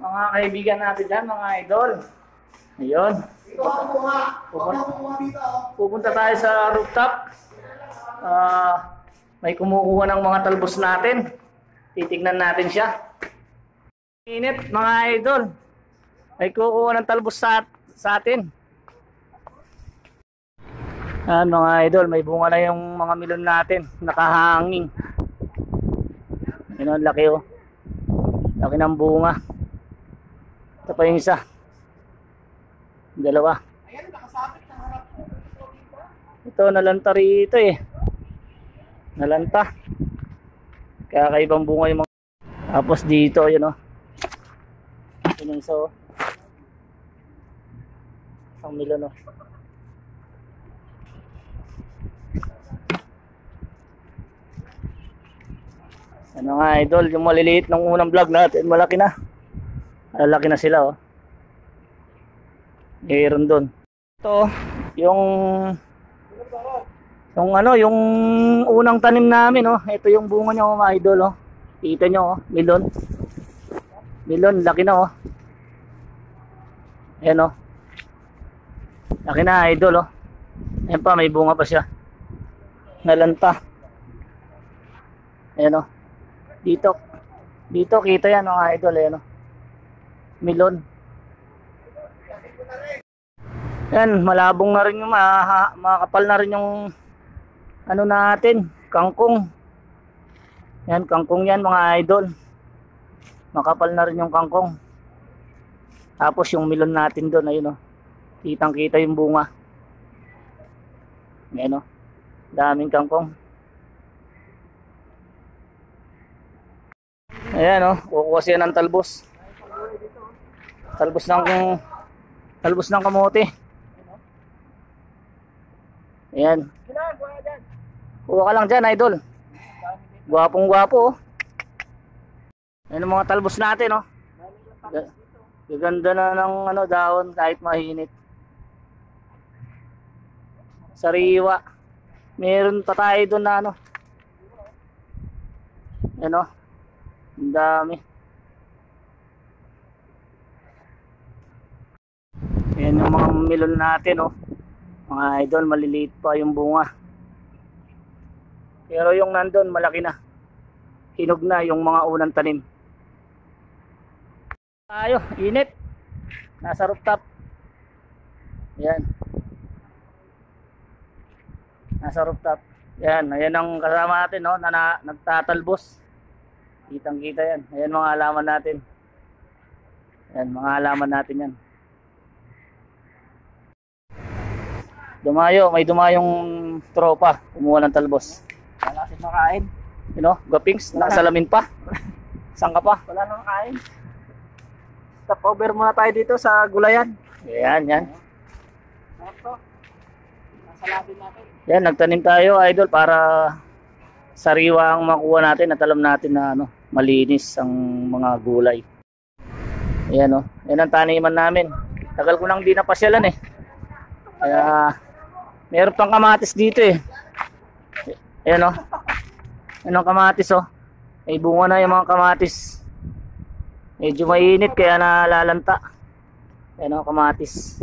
mga kaibigan natin dyan, mga idol. Ayun. Pupunta tayo sa rooftop. May kumukuha ng mga talbos natin. Titignan natin siya. Init, mga idol. May kukuha ng talbos sa atin. Mga idol, may bunga na yung mga milon natin. Nakahanging. Yun, laki oh. Laki ng bunga. Ito pa yung isa. Dalawa. Ito, nalanta rito eh. Nalanta. Kaya kaibang bunga yung mga. Tapos dito, yun oh. Ito yung isa oh. Isang milon oh. Ano nga idol, yung maliliit ng unang vlog natin, malaki na. Malaki na sila oh. Mayroon doon. Ito, yung unang tanim namin oh. Ito yung bunga niya oh, mga idol oh. Kita nyo oh, milon. Milon, laki na oh. Ayan oh. Laki na idol oh. Ayan pa, may bunga pa siya. Nalanta. Ayan oh. Dito kita yan mga idol eh, no? Milon. Yan, malabong na rin yung makapal na rin yung ano natin, kangkong. Yan, kangkong yan mga idol. Makapal na rin yung kangkong. Tapos yung milon natin doon, ayun, no? Kitang kita yung bunga. Yan, no? Daming kangkong. Ayan oh, kukuha siya ng talbos. Talbos ng kamote. Ayan. Kuha ka lang dyan idol. Gwapong gwapo oh. Ayan ang mga talbos natin oh. Gaganda na ng ano, dahon kahit mahinit. Sariwa. Meron pa tayo doon na ano. Ayan oh. Ang dami. Ayan yung mga milon natin oh. Mga idol, maliliit pa yung bunga. Pero yung nandun malaki na. Hinog na yung mga unang tanim. Tayo, init. Nasa rooftop. Ayan. Nasa rooftop. Ayan, ayan ang kasama natin no, na nagtatalbos. Kitang kita yan. Ayan mga halaman natin. Ayan mga halaman natin yan. May dumayong tropa. Kumuha ng talbos. Wala kasi makain. You know, gapings, nakasalamin pa. Saan ka pa? Wala nang makain. Stop over muna tayo dito sa gulayan. Ayan, yan. Ito. Nasa labi natin. Yan, nagtanim tayo idol para sariwa ang makuha natin at alam natin na ano, malinis ang mga gulay. Ayan oh, yan ang taniman namin. Tagal ko nang di napasyalan eh. Kaya meron pang kamatis dito eh. Ayan oh. Yan ang kamatis oh. May bunga na yung mga kamatis. Medyo mainit kaya nalalanta. Ayan oh, kamatis.